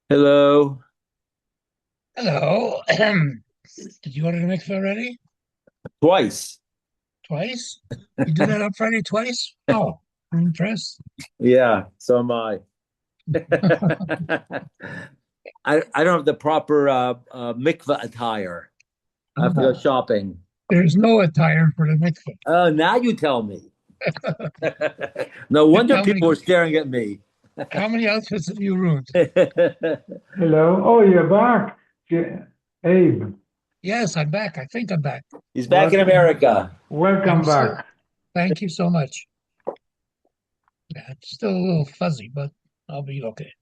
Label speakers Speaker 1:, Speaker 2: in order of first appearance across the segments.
Speaker 1: Hello.
Speaker 2: Hello. Did you order the mikveh already?
Speaker 1: Twice.
Speaker 2: Twice? You do that on Friday twice? Oh, I'm impressed.
Speaker 1: Yeah, so am I. I don't have the proper mikveh attire. I have to go shopping.
Speaker 2: There's no attire for the mikveh.
Speaker 1: Oh, now you tell me. No wonder
Speaker 2: How
Speaker 1: people
Speaker 2: many
Speaker 1: were staring at me.
Speaker 2: how many outfits have you ruined?
Speaker 3: Hello. Oh, you're back. Abe,
Speaker 2: Yes, I'm back. I think I'm back.
Speaker 1: He's back in
Speaker 3: welcome,
Speaker 1: America.
Speaker 2: I'm
Speaker 3: welcome
Speaker 2: still,
Speaker 3: back.
Speaker 2: thank you so much. Yeah, it's still a little fuzzy, but I'll be okay.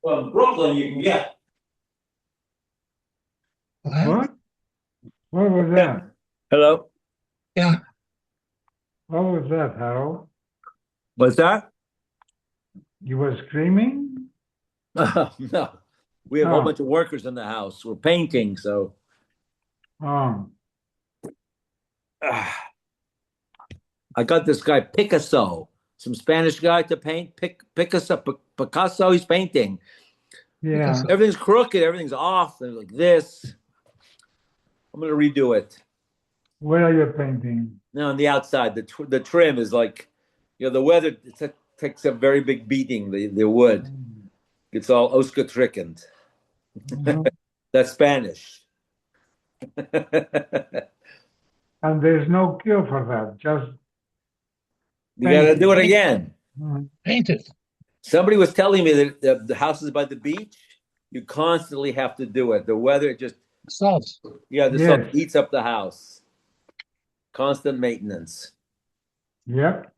Speaker 1: Well, in Brooklyn, you can get.
Speaker 2: What?
Speaker 3: What? What was
Speaker 1: Yeah.
Speaker 3: that?
Speaker 1: Hello.
Speaker 2: Yeah.
Speaker 3: What was that, Harold?
Speaker 1: What's that?
Speaker 3: You were screaming?
Speaker 1: No. We have a whole
Speaker 3: Oh,
Speaker 1: bunch of workers in the house. We're painting, so
Speaker 3: oh,
Speaker 1: I got this guy Picasso, some Spanish guy to paint. Picasso. He's painting.
Speaker 3: yeah.
Speaker 2: Picasso.
Speaker 1: Everything's crooked. Everything's off. And like this. I'm gonna redo it.
Speaker 3: Where are you painting?
Speaker 1: Now on the outside, the trim is like, the weather takes a very big beating. The wood, it's all ausgetrickend.
Speaker 3: Mhm.
Speaker 1: That's Spanish.
Speaker 3: And there's no cure for that, just
Speaker 1: You got to do
Speaker 3: painting.
Speaker 1: it
Speaker 2: Paint,
Speaker 1: again.
Speaker 3: Mhm.
Speaker 2: paint it.
Speaker 1: Somebody was telling me that the houses by the beach, you constantly have to do it. The weather just,
Speaker 2: Salt.
Speaker 1: yeah, the salt
Speaker 3: Yes,
Speaker 1: eats up the house. Constant maintenance.
Speaker 3: yep.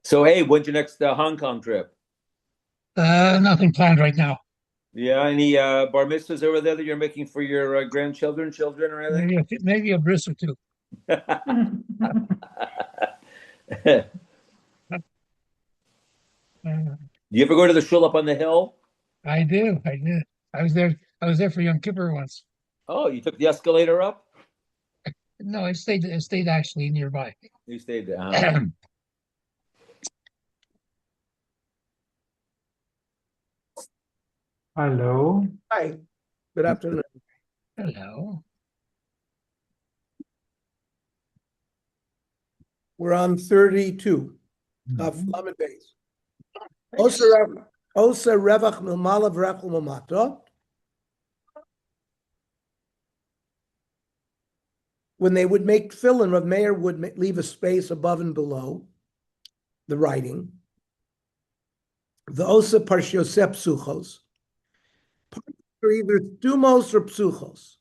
Speaker 1: So, hey, when's your next Hong Kong trip?
Speaker 2: Nothing planned right now.
Speaker 1: Yeah, any bar mitzvahs over there that you're making for your grandchildren, children, or anything?
Speaker 2: Maybe a bris or two.
Speaker 1: Do
Speaker 2: Uh,
Speaker 1: you ever go to the shul up on the hill?
Speaker 2: I do. I did. I was there for Yom Kippur once.
Speaker 1: Oh, you took the escalator up?
Speaker 2: No, I stayed actually nearby.
Speaker 1: You stayed there, huh?
Speaker 2: Hello.
Speaker 3: Hello.
Speaker 4: Hi, good afternoon. We're on 32 of Lamed Beis. Osa revach milmala v'rechel milmato. When they would make tefillin, Rav Meir would leave a space above and below the writing. The osa parshiosep psuchos. Are either stumos or psuchos.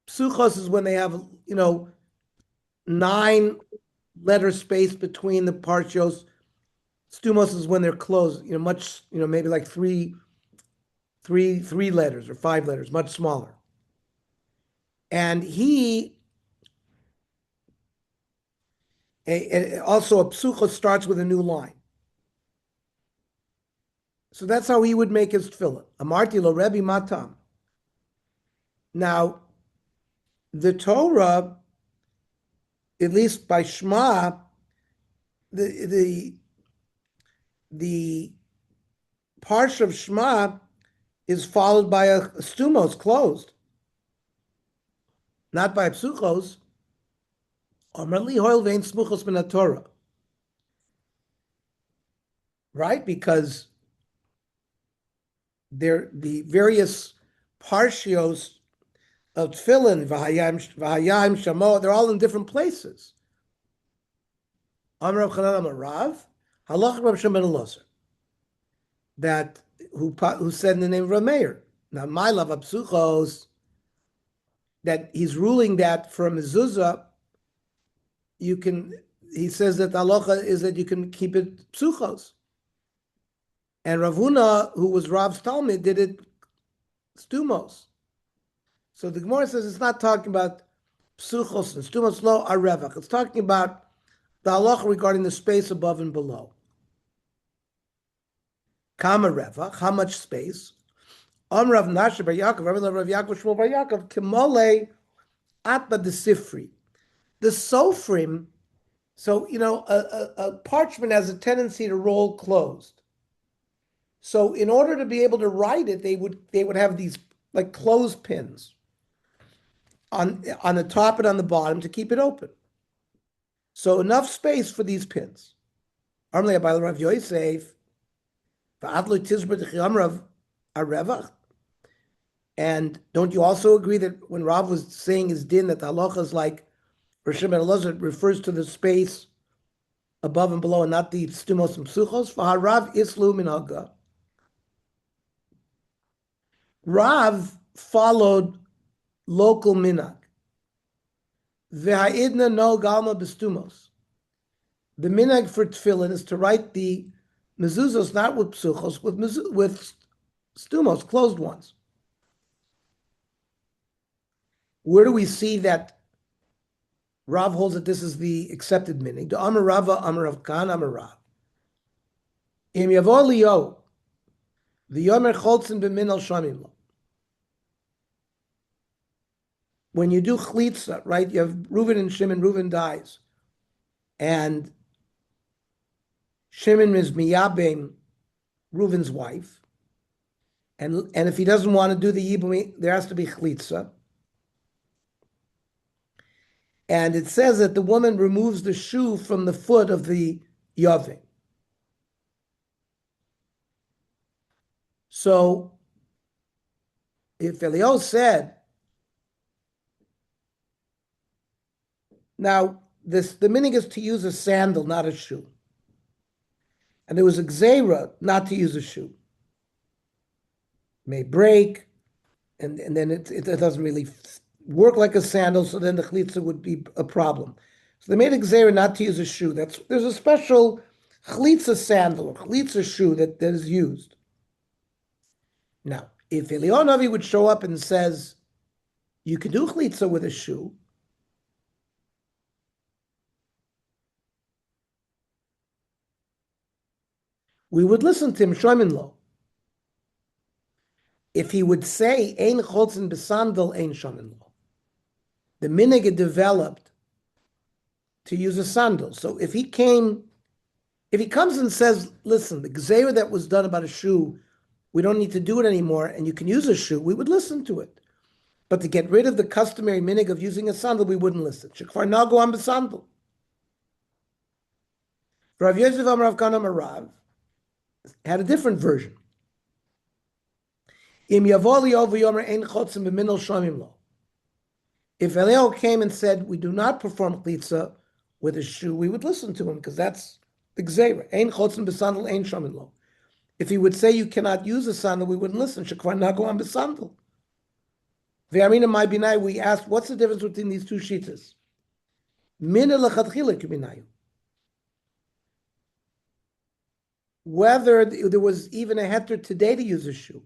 Speaker 4: Psuchos is when they have, 9 letter space between the parshios. Stumos is when they're closed, much, maybe like three letters or 5 letters, much smaller. And also a psucha starts with a new line. So that's how he would make his tefillah. Amarti lo Rebbe Matam. Now, the Torah, at least by Shema, the the parsha of Shema is followed by a stumos closed, not by a psuchos. Amarli hoil vein smuchos min Torah. Right? Because the various parshios of tefillin, v'hayim, shamo, they're all in different places. Amar Rav Chanan Amar Rav, halach Rav Shimon ben Elazar, that who said in the name of Rav Meir. Now, my love of psuchos, that he's ruling that for a mezuzah, you can. He says that the halacha is that you can keep it psuchos. And Rav Huna, who was Rav's Talmud, did it stumos. So the Gemara says it's not talking about psuchos and stumos lo arevach. It's talking about the halacha regarding the space above and below. Kama revach, how much space? Rav Nashe bar Yaakov, Rav Yaakov Shmuel bar Yaakov, Kimole Atba the Sifri. The Sofrim, so a parchment has a tendency to roll closed. So in order to be able to write it, they would have these like clothespins on the top and on the bottom to keep it open. So enough space for these pins. Armle Abayla Rav Yosef, Va'adlo Tizbert Chiyam Arevach. And don't you also agree that when Rav was saying his din, that the halacha is like Rishon ben Elazar refers to the space above and below and not the stumos and psuchos? Rav islu minhaga. Rav followed local minhag. V'ha'idna no galma bestumos. The minhag for tefillin is to write the mezuzos not with psuchos, with stumos, closed ones. Where do we see that Rav holds that this is the accepted minhag? The Amar Rava, Amar Rav Kan, Amar Rav. Im yavo liyo, v'yomer cholzen b'min al shamim lo. When you do chlitza, right, you have Reuven and Shimon, Reuven dies, and Shimon is miyabim Reuven's wife, and if he doesn't want to do the yibum, there has to be chlitza. And it says that the woman removes the shoe from the foot of the yavim. So, if Eliyahu said, now the minhag is to use a sandal, not a shoe, and there was a gzeira not to use a shoe, it may break, and then it doesn't really work like a sandal, so then the chlitza would be a problem. So they made a gzeira not to use a shoe. There's a special chlitza sandal or chlitza shoe that is used. Now, if Eliyahu Navi would show up and says, you can do chlitza with a shoe, we would listen to him, shomin lo. If he would say, ein cholzen besandal, ein shomin lo. The minhag developed to use a sandal. So if he comes and says, listen, the gzeira that was done about a shoe, we don't need to do it anymore, and you can use a shoe, we would listen to it. But to get rid of the customary minhag of using a sandal, we wouldn't listen. Shekfar now go on besandal. Rav Yosef Amar Rav Kana Amar Rav had a different version. Im yavoli over yomer ein chotzim b'minol shomim lo. If Eliyahu came and said, we do not perform chlitza with a shoe, we would listen to him, because that's the gzeira. Ein chotzim b'sandal, ein shomim lo. If he would say you cannot use a sandal, we wouldn't listen. Shekvar nago on b'sandal. Ve'amina mai binai, we asked, what's the difference between these two shitas? Min l'chadchila k'binayu. Whether there was even a heter today to use a shoe,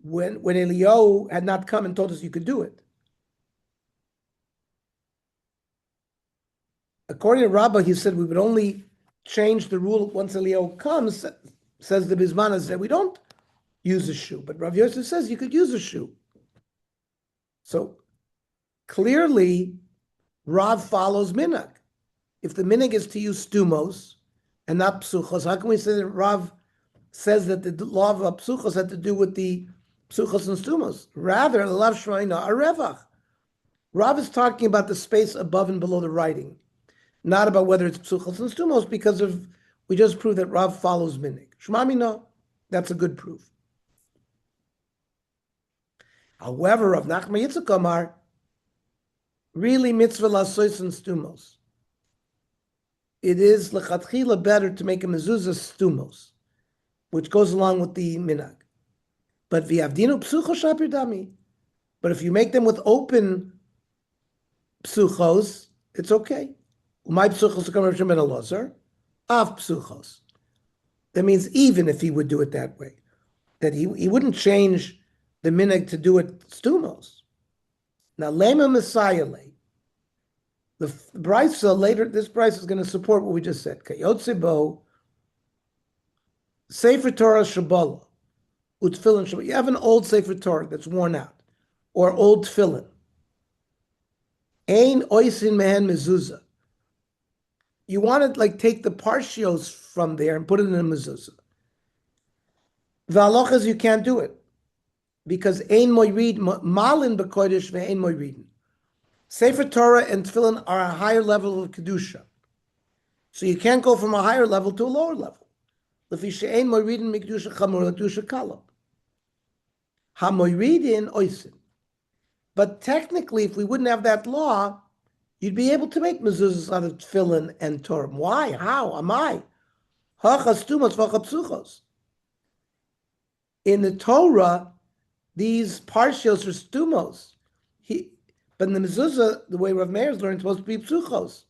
Speaker 4: when Eliyahu had not come and told us you could do it. According to Rabbah, he said we would only change the rule once Eliyahu comes, says the Bismanas, that we don't use a shoe. But Rav Yosef says you could use a shoe. So clearly, Rav follows minhag. If the minhag is to use stumos and not psuchos, how can we say that Rav says that the law of psuchos had to do with the psuchos and stumos? Rather, lav shmaina arevach. Rav is talking about the space above and below the writing, not about whether it's psuchos and stumos, because we just proved that Rav follows minhag. Shmami no, that's a good proof. However, Rav Nachman Yitzchak Amar, really mitzvah lasois and stumos. It is lechatchila better to make a mezuzah stumos, which goes along with the minhag. But v'yavdinu psuchos shapir dami. But if you make them with open psuchos, it's okay. My psuchos come from ben Elazar, av psuchos. That means even if he would do it that way, that he wouldn't change the minhag to do it stumos. Now lema messiah lay. The brisa later, this brisa is going to support what we just said. Kayotzebo, Sefer Torah Shabbalah, utfilin shema. You have an old Sefer Torah that's worn out, or old tefillin. Ein oisin mehen mezuzah. You want to like take the partials from there and put it in a mezuzah. The halacha is you can't do it because ein moirid malin b'kodesh ve'ein moiridin. Sefer Torah and tefillin are a higher level of kedusha, so you can't go from a higher level to a lower level. Lefi she'ein moiridin mikdusha chamor kedusha kala. Ha moiridin oisin. But technically, if we wouldn't have that law, you'd be able to make mezuzahs out of tefillin and Torah. Why? How? Am I? Hachas tumas v'chapsuchos. In the Torah, these partials are stumos. But in the mezuzah, the way Rav Meir is learning, it's supposed to be psuchos.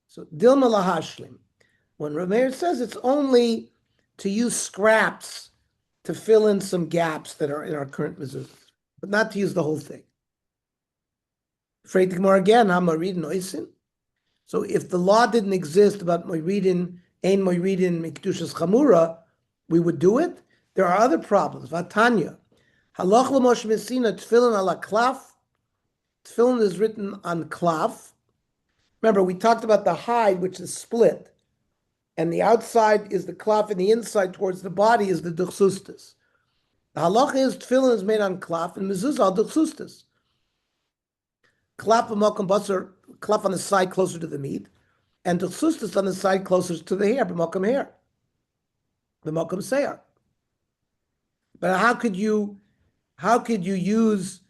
Speaker 4: So dilma lahashlim. When Rav Meir says it's only to use scraps to fill in some gaps that are in our current mezuzahs, but not to use the whole thing. Afraid to more again, Hamaridin Oisin. So if the law didn't exist about Moiridin, Ein Moiridin, Mikdushas Chamura, we would do it. There are other problems. Vatanya. Halach l'mosh mesina tefillin ala klaf. Tefillin is written on klaf. Remember, we talked about the hide, which is split. And the outside is the klaf, and the inside towards the body is the duchsustis. The halacha is tefillin is made on klaf, and mezuzah al duchsustis. Klaf b'malkam basar, klaf on the side closer to the meat, and duchsustis on the side closer to the hair, b'malkam hair, b'malkam seir. But how could you use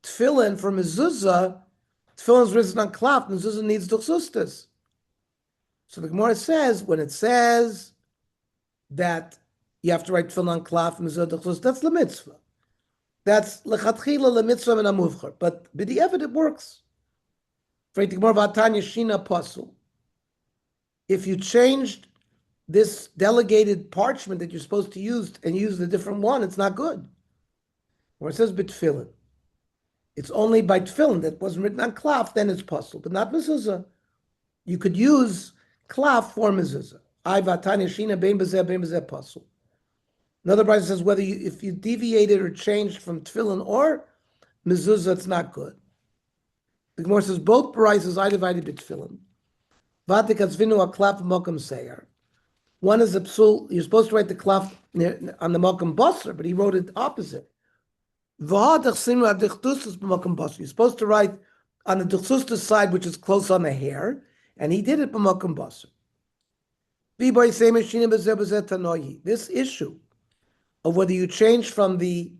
Speaker 4: tefillin for mezuzah? Tefillin is written on klaf, mezuzah needs duchsustis. So the Gemara says, when it says that you have to write tefillin on klaf, mezuzah duchsustis, that's the mitzvah. That's lechatchila lemitzvah and amuvchar. But b'di'evet it works. For the Gemara v'atanya shina pasul. If you changed this delegated parchment that you're supposed to use and use a different one, it's not good. Where it says b'tefillin, it's only by tefillin that wasn't written on klaf, then it's pasul, but not mezuzah. You could use klaf for mezuzah. I v'atanya shina bein b'zeh pasul. Another bride says whether if you deviated or changed from tefillin or mezuzah, it's not good. The Gemara says both brises I divided b'tefillin. V'atikatzvinu aklaf mokam seir. One is a psul. You're supposed to write the klaf on the mokam basar, but he wrote it opposite. You're supposed to write on the duchsustus side, which is close on the hair, and he did it b'mokam basar. This issue of whether you change from the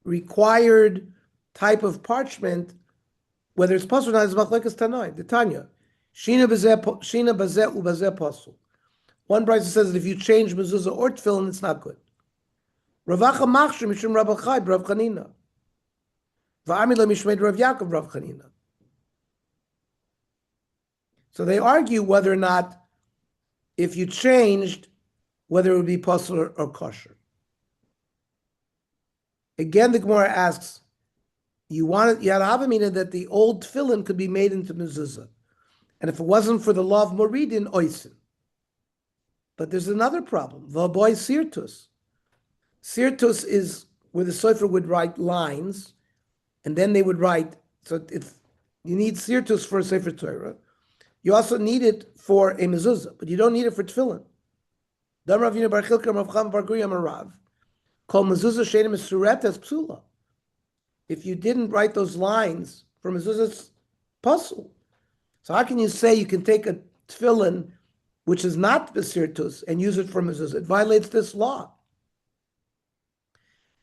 Speaker 4: required type of parchment, whether it's pasul or not, is machlekes tanoi. The Tanya, shina bazeh ubazeh pasul. One brayso says that if you change mezuzah or tefillin, it's not good. Ravacha machshir mishum Rav Chai Rav Chanina. Va'amila mishmeid Rav Yaakov Rav Chanina. So they argue whether or not, if you changed, whether it would be pasul or kosher. Again, the Gemara asks, you had havamina that the old tefillin could be made into mezuzah, and if it wasn't for the law of moridin, oisin. But there's another problem. V'boy sirtus. Sirtus is where the sofer would write lines, and then they would write. So you need sirtus for a sefer Torah. You also need it for a mezuzah, but you don't need it for tefillin. Dam Rav Yina Bar Chilka Rav Cham Bar Guya Marav. Kol mezuzah she'enim mesuretes psula. If you didn't write those lines for mezuzah, it's pasul. So how can you say you can take a tefillin which is not besirtus and use it for mezuzah? It violates this law.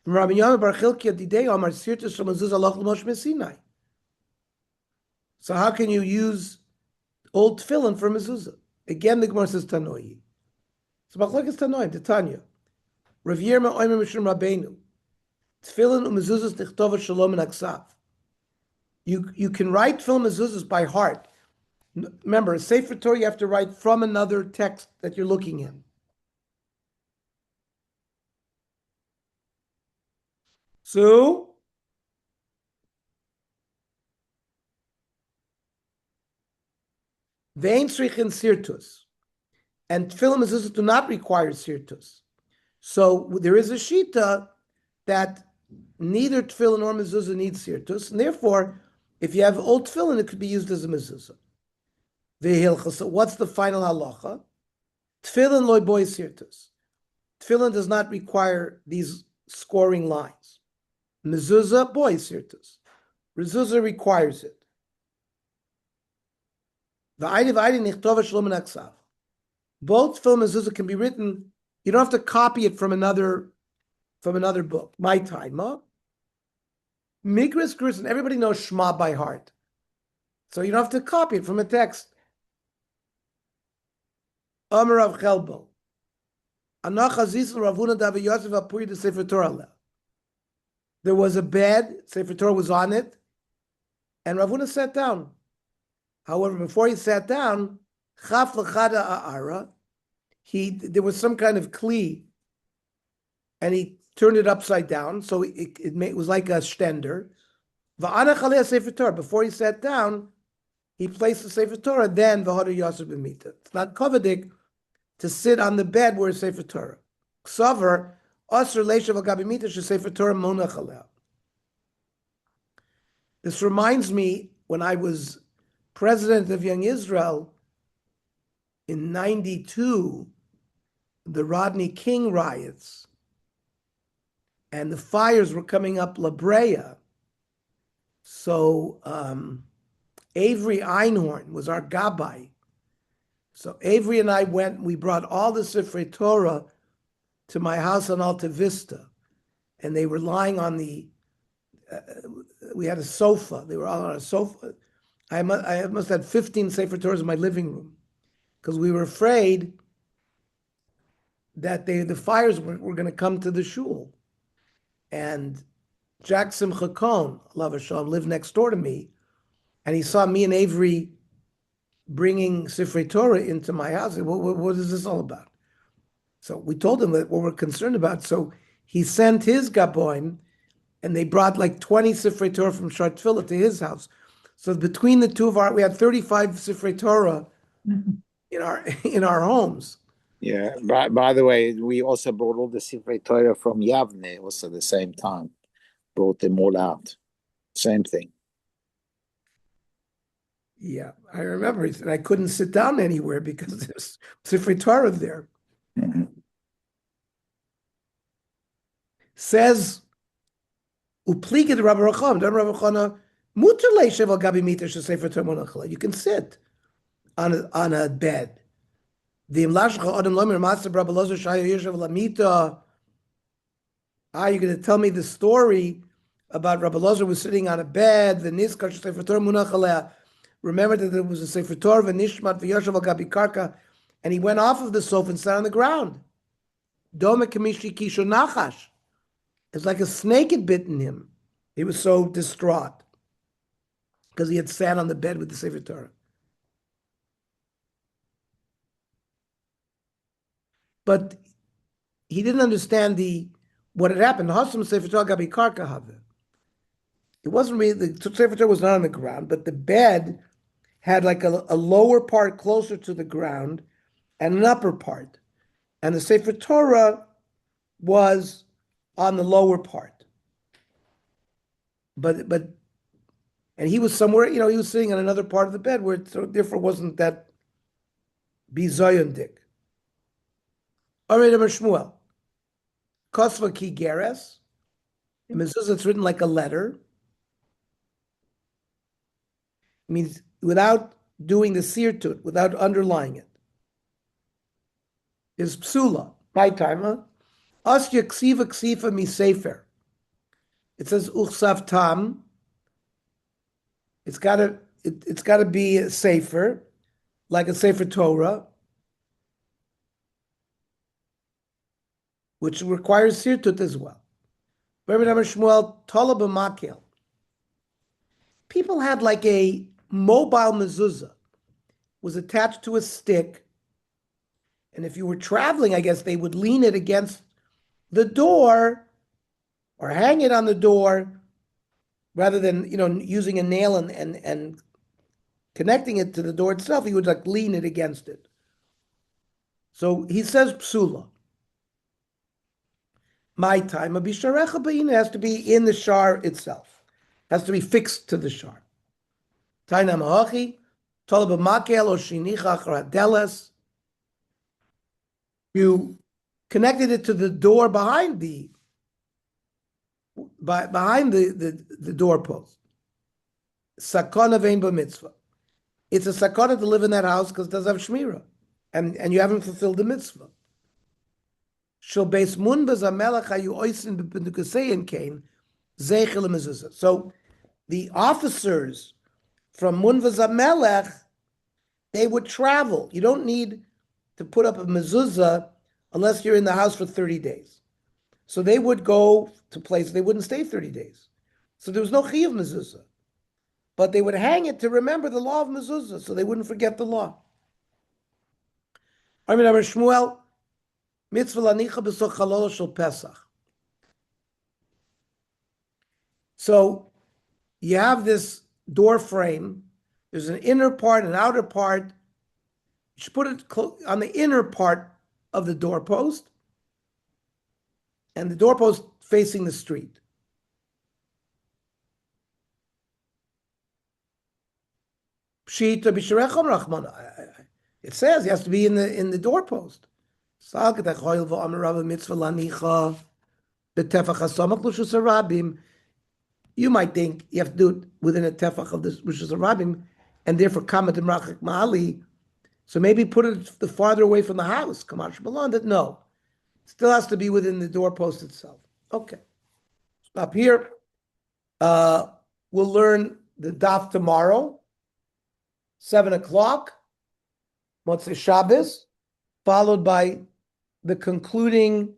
Speaker 4: Rabbi Yom Bar Chilka Didei Amar sirtus from mezuzah loch l'mosh mesinai. So how can you use old tefillin for mezuzah? Again, the Gemara says tanoi. So machlokes tanoi, the Tanya. Rav Yirma Oimer Mishum Rabbeinu. Tefillin umezuzahs tichtova shalom and aksav. You can write tefillin mezuzahs by heart. Remember, a sefer Torah you have to write from another text that you're looking in. So, vein srichin sirtus, and tefillin mezuzahs do not require sirtus. So there is a shita that neither tefillin nor mezuzah needs sirtus, and therefore, if you have old tefillin, it could be used as a mezuzah. So what's the final halacha? Tefillin loy boy sirtus. Tefillin does not require these scoring lines. Mezuzah boy sirtus. Mezuzah requires it. Both tefillin and mezuzah can be written. You don't have to copy it from another book. My time, huh? Mikras Gerson, everybody knows Shema by heart. So you don't have to copy it from a text. Amar Rav Chelbo. There was a bed, Sefer Torah was on it, and Rav Huna sat down. However, before he sat down, there was some kind of kli, and he turned it upside down, so it was like a stender. Before he sat down, he placed the Sefer Torah, then v'hoder Yosef b'mita. It's not kovadik to sit on the bed where it's Sefer Torah. Ksaver, osir leishav al-gabimita she Sefer Torah monach aleh. This reminds me when I was president of Young Israel in '92, the Rodney King riots, and the fires were coming up La Brea. So Avery Einhorn was our gabbai. So Avery and I went, we brought all the Sifrei Torah to my house on Alta Vista, and they were lying on we had a sofa. They were all on a sofa. I must have 15 Sefer Torahs in my living room because we were afraid that the fires were going to come to the shul. And Jack Simcha Cohn, Alav Hashem, lived next door to me, and he saw me and Avery bringing Sifrei Torah into my house. He said, what is this all about? So we told him that what we're concerned about. So he sent his gaboim, and they brought like 20 Sifrei Torah from Shar Tefillah to his house. So between the two of we had 35 Sifrei Torah in our homes.
Speaker 5: Yeah. By the way, we also brought all the Sifrei Torah from Yavne also at the same time. Brought them all out. Same thing.
Speaker 4: Yeah, I remember. He said I couldn't sit down anywhere because there's Sifrei Torah there.
Speaker 5: Mm-hmm.
Speaker 4: Says Upligid Rabbi Racham, Rabbi Rachana, mutar leishav al gabi mita shesefer Torah monach. You can sit on a bed. The imlashcha adam lomer matzah Rabbi Lozer shayu yeshav lamita. You're going to tell me the story about Rabbi Lozer was sitting on a bed. The niskar shesefer Torah monach. Remember that there was a sefer Torah v'nishmat v'yoshav al gabi karka, and he went off of the sofa and sat on the ground. Dome kamishi kisho nachash. It's like a snake had bitten him. He was so distraught because he had sat on the bed with the Sefer Torah. But he didn't understand what had happened. Hasam Sefer Torah gabi karka have. It wasn't really, the Sefer Torah was not on the ground, but the bed had like a lower part closer to the ground and an upper part. And the Sefer Torah was on the lower part. But and he was somewhere, he was sitting on another part of the bed where it so therefore wasn't that bizayon dik. Amar Shmuel, Kosva ki geres, mezuzah, it's written like a letter. It means without doing the sirtut, without underlying it. Is psula, my time, huh? Asya ksiva ksifa mi sefer. It says uchsav tam. It's got to be a sefer, like a sefer Torah, which requires sirtut as well. Rabbi Shmuel Tola b'makel. People had like a mobile mezuzah, was attached to a stick, and if you were traveling, I guess they would lean it against the door or hang it on the door rather than using a nail and connecting it to the door itself. He would like lean it against it. So he says psula. My time, a bisharecha ba'ina has to be in the shar itself. Has to be fixed to the shar. Taina ma'achi, tolaba makel or shinicha radelas. You connected it to the door behind the doorpost. Sakana vein b'mitzvah. It's a sakana to live in that house because it does have shmira, and you haven't fulfilled the mitzvah. So the officers from Munvaz HaMelech, they would travel. You don't need to put up a mezuzah unless you're in the house for 30 days. So they would go to places, they wouldn't stay 30 days. So there was no chiyuv mezuzah. But they would hang it to remember the law of mezuzah, so they wouldn't forget the law. I mean, Shmuel, mitzvah lanicha b'soch chalol shel Pesach. So you have this door frame. There's an inner part, an outer part. You should put it on the inner part of the doorpost, and the doorpost facing the street. It says he has to be in the doorpost. You might think you have to do it within a tefach of this Rishus Harabim, and therefore kamat imrachik ma'ali. So maybe put it the farther away from the house. Kamash Malon, that no, still has to be within the doorpost itself. Okay, stop here. We'll learn the daf tomorrow, 7:00, Motzei Shabbos, followed by the concluding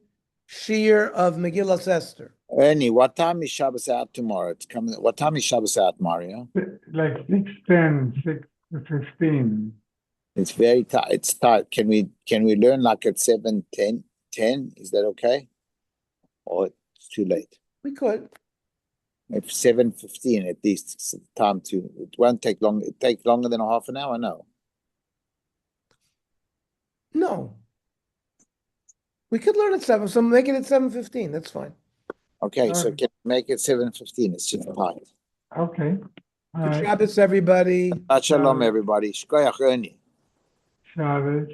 Speaker 4: shir of Megillas Esther.
Speaker 5: Ernie, what time is Shabbos out tomorrow? It's coming. What time is Shabbos out, Mario?
Speaker 3: Like 6:10, 6:15.
Speaker 5: It's very tight. It's tight. Can we learn like at 7:10? 10? Is that okay? Or it's too late?
Speaker 4: We could.
Speaker 5: If 7:15 at least, it's time to. It won't take long. It takes longer than a half an hour. No.
Speaker 4: No. We could learn at 7, so make it at 7:15. That's fine.
Speaker 5: Okay, so
Speaker 4: right.
Speaker 5: can we make it 7:15? It's just tight.
Speaker 3: Okay. All
Speaker 4: Good
Speaker 3: right.
Speaker 4: Shabbos, everybody.
Speaker 5: Shabbat shalom, everybody. Shkoyach, Ernie.
Speaker 3: Shabbos.